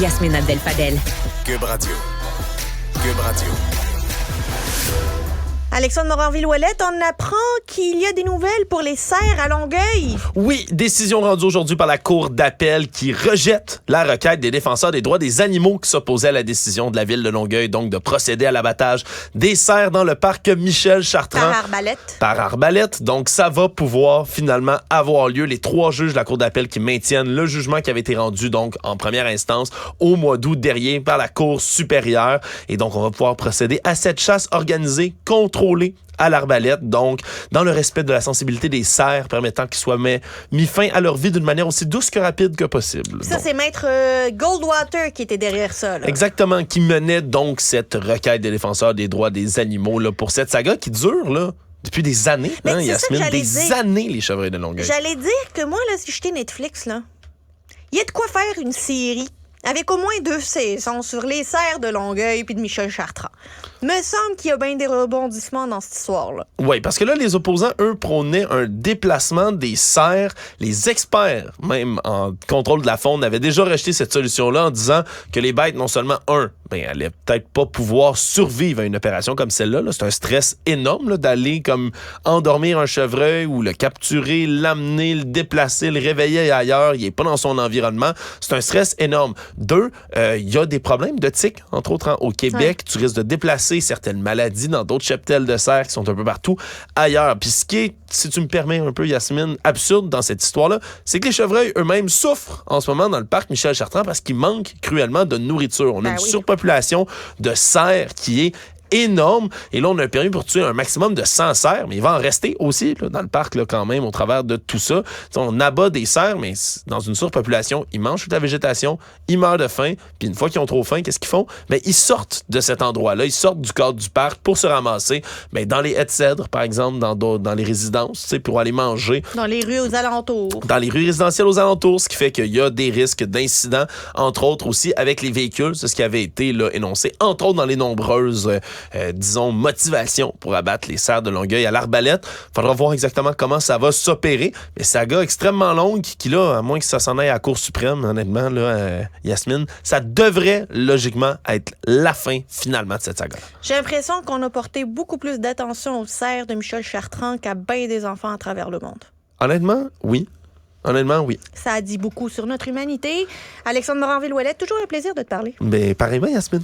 Yasmine Abdel-Fadel. Cube Radio. Cube Radio. Alexandre Moranville-Ouellette, on apprend qu'il y a des nouvelles pour les cerfs à Longueuil. Oui, décision rendue aujourd'hui par la Cour d'appel qui rejette la requête des défenseurs des droits des animaux qui s'opposaient à la décision de la ville de Longueuil, donc de procéder à l'abattage des cerfs dans le parc Michel Chartrand. Par arbalète. Par arbalète. Donc, ça va pouvoir finalement avoir lieu. Les 3 juges de la Cour d'appel qui maintiennent le jugement qui avait été rendu donc en première instance au mois d'août dernier par la Cour supérieure. Et donc, on va pouvoir procéder à cette chasse organisée, contrôlée à l'arbalète, donc dans le respect de la sensibilité des cerfs, permettant qu'ils soient mis fin à leur vie d'une manière aussi douce que rapide que possible. Ça, c'est Maître Goldwater qui était derrière ça. Là. Exactement, qui menait donc cette requête des défenseurs des droits des animaux là, pour cette saga qui dure là, depuis des années, hein, Yasmine, des années, les chevreuils de Longueuil. J'allais dire que moi, là, si j'étais Netflix, là, il y a de quoi faire une série avec au moins 2 saisons sur les cerfs de Longueuil puis de Michel Chartrand. Me semble qu'il y a bien des rebondissements dans cette histoire-là. Oui, parce que là, les opposants, eux, prônaient un déplacement des cerfs. Les experts, même en contrôle de la faune, avaient déjà rejeté cette solution-là en disant que les bêtes, non seulement, allaient peut-être pas pouvoir survivre à une opération comme celle-là. Là. C'est un stress énorme là, d'aller comme endormir un chevreuil ou le capturer, l'amener, le déplacer, le réveiller ailleurs. Il n'est pas dans son environnement. C'est un stress énorme. 2, il y a des problèmes de tiques, entre autres au Québec. Ouais. Tu risques de déplacer certaines maladies dans d'autres cheptels de cerfs qui sont un peu partout ailleurs. Puis ce qui est, si tu me permets un peu, Yasmine, absurde dans cette histoire-là, c'est que les chevreuils eux-mêmes souffrent en ce moment dans le parc Michel Chartrand parce qu'il manque cruellement de nourriture. On a une surpopulation de cerfs qui est énorme. Et là, on a un permis pour tuer un maximum de 100 cerfs, mais il va en rester aussi là, dans le parc là, quand même au travers de tout ça. T'sais, on abat des cerfs, mais dans une surpopulation, ils mangent toute la végétation, ils meurent de faim, puis une fois qu'ils ont trop faim, qu'est-ce qu'ils font? Ben, ils sortent de cet endroit-là, ils sortent du cadre du parc pour se ramasser dans les haies de cèdre, par exemple, dans les résidences, pour aller manger. Dans les rues aux alentours. Dans les rues résidentielles aux alentours, ce qui fait qu'il y a des risques d'incidents, entre autres aussi avec les véhicules, c'est ce qui avait été là, énoncé, entre autres dans les nombreuses motivation pour abattre les cerfs de Longueuil à l'arbalète. Faudra voir exactement comment ça va s'opérer. Mais saga extrêmement longue qui, là, à moins que ça s'en aille à la Cour suprême, honnêtement, là, Yasmine, ça devrait logiquement être la fin, finalement, de cette saga. J'ai l'impression qu'on a porté beaucoup plus d'attention aux cerfs de Michel Chartrand qu'à bien des enfants à travers le monde. Honnêtement, oui. Honnêtement, oui. Ça a dit beaucoup sur notre humanité. Alexandre Moranville-Ouellette, toujours un plaisir de te parler. Mais pareillement, Yasmine.